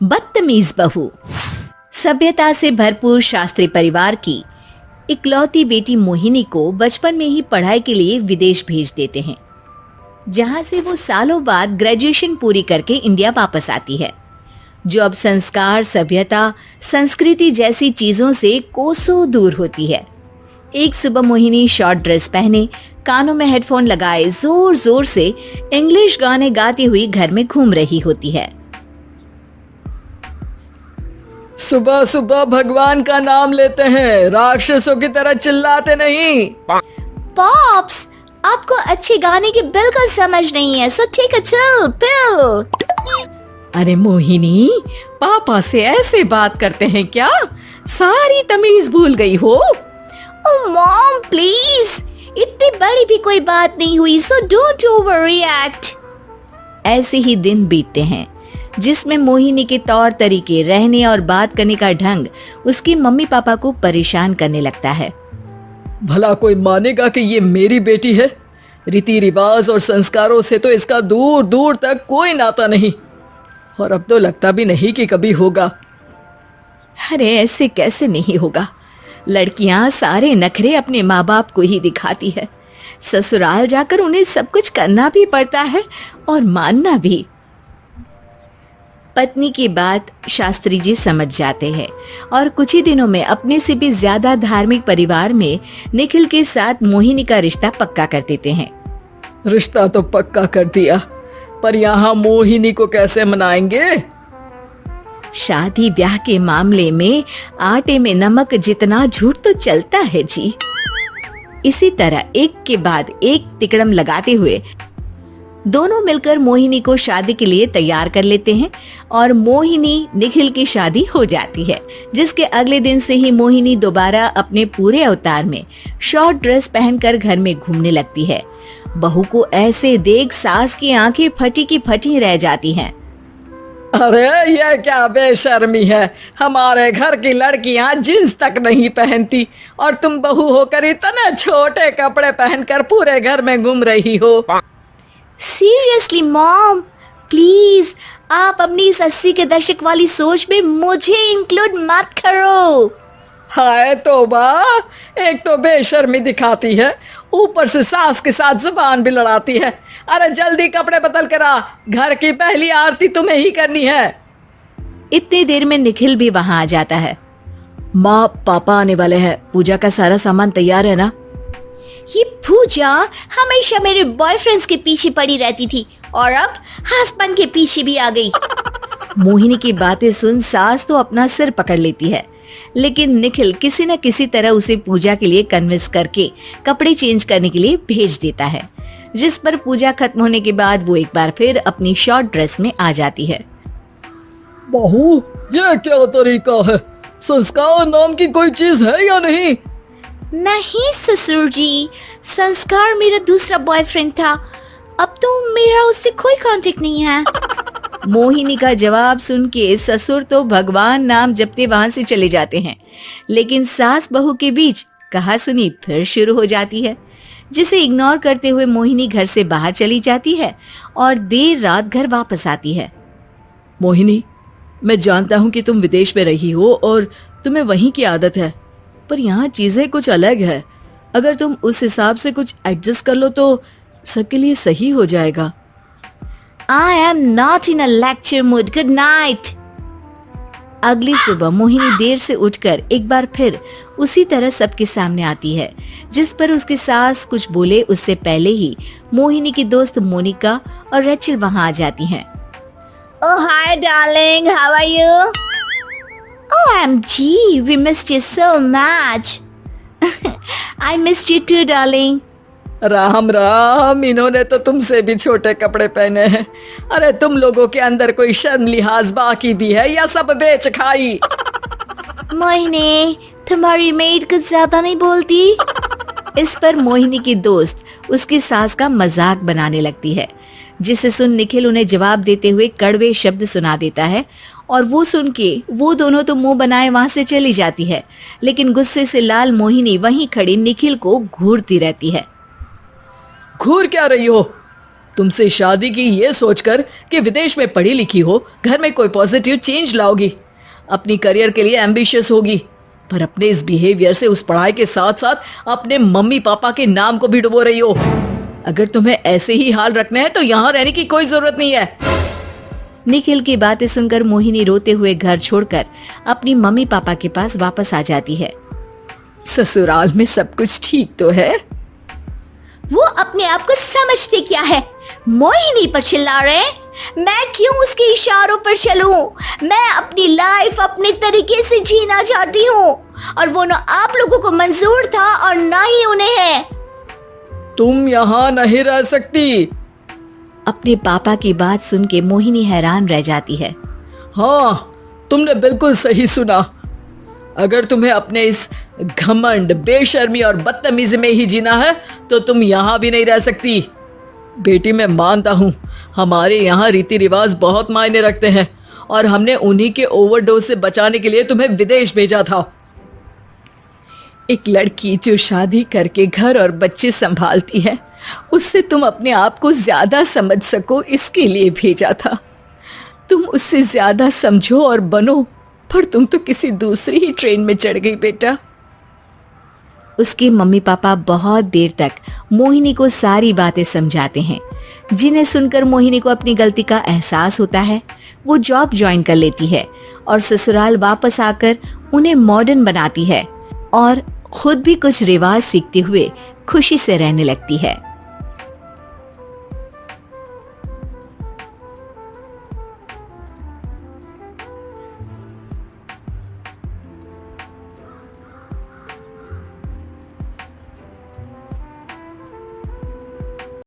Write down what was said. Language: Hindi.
बदतमीज बहू। सभ्यता से भरपूर शास्त्री परिवार की इकलौती बेटी मोहिनी को बचपन में ही पढ़ाई के लिए विदेश भेज देते हैं, जहां से वो सालों बाद ग्रेजुएशन पूरी करके इंडिया वापस आती है, जो अब संस्कार, सभ्यता, संस्कृति जैसी चीजों से कोसों दूर होती है। एक सुबह मोहिनी शॉर्ट ड्रेस पहने, कानों में हेडफोन लगाए जोर जोर से इंग्लिश गाने गाती हुई घर में घूम रही होती है। सुबह सुबह भगवान का नाम लेते हैं, राक्षसों की तरह चिल्लाते नहीं। पॉप्स, आपको अच्छे गाने की बिल्कुल समझ नहीं है, so take a chill pill. अरे मोहिनी, पापा से ऐसे बात करते हैं क्या? सारी तमीज भूल गई हो? ओह मॉम प्लीज, इतनी बड़ी भी कोई बात नहीं हुई, सो डोंट ओवर रिएक्ट। ऐसे ही दिन बीतते हैं जिसमें मोहिनी के तौर तरीके, रहने और बात करने का ढंग उसकी मम्मी पापा को परेशान करने लगता है। भला कोई मानेगा कि ये मेरी बेटी है? रीति रिवाज और संस्कारों से तो इसका दूर दूर तक कोई नाता नहीं, और अब तो लगता भी नहीं कि कभी होगा। अरे ऐसे कैसे नहीं होगा? लड़कियां सारे नखरे अपने माँ बाप को ही दिखाती है। ससुराल जाकर उन्हें सब कुछ करना भी पड़ता है और मानना भी। पत्नी की बात शास्त्री जी समझ जाते हैं और कुछ ही दिनों में अपने से भी ज्यादा धार्मिक परिवार में निखिल के साथ मोहिनी का रिश्ता पक्का कर देते हैं। रिश्ता तो पक्का कर दिया, पर यहाँ मोहिनी को कैसे मनाएंगे? शादी ब्याह के मामले में आटे में नमक जितना झूठ तो चलता है जी। इसी तरह एक के बाद एक तिकड़म लगाते हुए दोनों मिलकर मोहिनी को शादी के लिए तैयार कर लेते हैं और मोहिनी निखिल की शादी हो जाती है, जिसके अगले दिन से ही मोहिनी दोबारा अपने पूरे अवतार में शॉर्ट ड्रेस पहनकर घर में घूमने लगती है। बहू को ऐसे देख सास की आंखें फटी की फटी रह जाती हैं। अरे ये क्या बेशर्मी है, हमारे घर की लड़कियां जींस तक नहीं पहनती और तुम बहू होकर इतने छोटे कपड़े पहनकर पूरे घर में घूम रही हो। सीरियसली मॉम, प्लीज आप अपनी इस 80 के दशक वाली सोच में मुझे इंक्लूड मत करो। हाय तौबा, एक तो बेशर्मी दिखाती है, ऊपर से सास के साथ जुबान भी लड़ाती है। अरे जल्दी कपड़े बदल कर आ, घर की पहली आरती तुम्हें ही करनी है। इतनी देर में निखिल भी वहां आ जाता है। माँ, पापा आने वाले हैं, पूजा का सारा सामान तैयार है ना? ये पूजा हमेशा मेरे बॉयफ्रेंड्स के पीछे पड़ी रहती थी और अब हस्बैंड के पीछे भी आ गई। मोहिनी की बातें सुन सास तो अपना सिर पकड़ लेती है, लेकिन निखिल किसी न किसी तरह उसे पूजा के लिए कन्विंस करके कपड़े चेंज करने के लिए भेज देता है, जिस पर पूजा खत्म होने के बाद वो एक बार फिर अपनी शॉर्ट ड्रेस में आ जाती है। बहू, ये क्या तरीका है? संस्कार नाम की कोई चीज है या नहीं? नहीं ससुर जी, संस्कार मेरा दूसरा बॉयफ्रेंड था, अब तो मेरा उससे कोई कांटेक्ट नहीं है। मोहिनी का जवाब सुन के ससुर तो भगवान नाम जपते वहां से चले जाते हैं, लेकिन सास बहू के बीच कहासुनी फिर शुरू हो जाती है, जिसे इग्नोर करते हुए मोहिनी घर से बाहर चली जाती है और देर रात घर वापस आती है। मोहिनी, मैं जानता हूँ कि तुम विदेश में रही हो और तुम्हें वहीं की आदत है, पर यहाँ चीजें कुछ अलग है। अगर तुम उस हिसाब से कुछ एडजस्ट कर लो तो सबके लिए सही हो जाएगा। I am not in a lecture mood. Good night. अगली सुबह मोहिनी देर से उठकर एक बार फिर उसी तरह सबके सामने आती है, जिस पर उसकी सास कुछ बोले उससे पहले ही मोहिनी की दोस्त मोनिका और रेचल वहां आ जाती हैं। Oh hi darling, how are you? OMG, we missed you so much. I missed you too darling. Ram Ram, इन्होंने तो तुमसे भी छोटे कपड़े पहने हैं। अरे तुम लोगों के अंदर कोई शर्म लिहाज बाकी भी है या सब बेच खाई? मोहिनी, तुम्हारी मेड कुछ ज्यादा नहीं बोलती। इस पर मोहिनी की दोस्त उसकी सास का मजाक बनाने लगती है, जिसे सुन निखिल उन्हें जवाब देते हुए कड़वे शब्द सुना देता है और वो सुन के वो दोनों तो मुंह बनाए वहां से चली जाती है, लेकिन गुस्से से लाल मोहिनी वहीं खड़ी निखिल को घूरती रहती है। घूर क्या रही हो? तुमसे शादी की ये सोचकर कि विदेश में पढ़ी लिखी हो, घर में कोई पॉजिटिव चेंज लाओगी, अपनी करियर के लिए एम्बिशियस होगी, पर अपने इस बिहेवियर से उस पढ़ाई के साथ साथ अपने मम्मी पापा के नाम को भी डुबो रही हो। अगर तुम्हें ऐसे ही हाल रखना है तो यहाँ रहने की कोई जरूरत नहीं है। निखिल की बातें सुनकर मोहिनी रोते हुए घर छोड़कर अपनी मम्मी पापा के पास वापस आ जाती है। ससुराल में सब कुछ ठीक तो है? वो अपने आप को समझते क्या है? मोहिनी पर चिल्ला रहे हैं? मैं क्यों उसके इशारों पर चलूं? मैं अपनी लाइफ अपने तरीके से जीना चाहती हूँ और वो ना आप लोगों को मंजूर था और ना ही उन्हें है। तुम यहाँ नहीं रह सकती। अपने पापा की बात सुन के मोहिनी हैरान रह जाती है। हाँ, तुमने बिल्कुल सही सुना। अगर तुम्हें अपने इस घमंड, बेशर्मी और बदतमीजी में ही जीना है तो तुम यहाँ भी नहीं रह सकती। बेटी, मैं मानता हूँ हमारे यहाँ रीति रिवाज बहुत मायने रखते हैं और हमने उन्हीं के ओवरडोज से बचाने के लिए तुम्हें विदेश भेजा था। एक लड़की जो शादी करके घर और बच्चे संभालती है, उससे तुम अपने आप को ज्यादा समझ सको इसके लिए भेजा था। तुम उससे ज्यादा समझो और बनो, पर तुम तो किसी दूसरी ही ट्रेन में चढ़ गई बेटा। उसके मम्मी पापा बहुत देर तक मोहिनी को सारी बातें समझाते हैं, जिन्हें सुनकर मोहिनी को अपनी गलती का एहसास होता है। वो जॉब ज्वाइन कर लेती है और ससुराल वापस आकर उन्हें मॉडर्न बनाती है और खुद भी कुछ रिवाज सीखते हुए खुशी से रहने लगती है।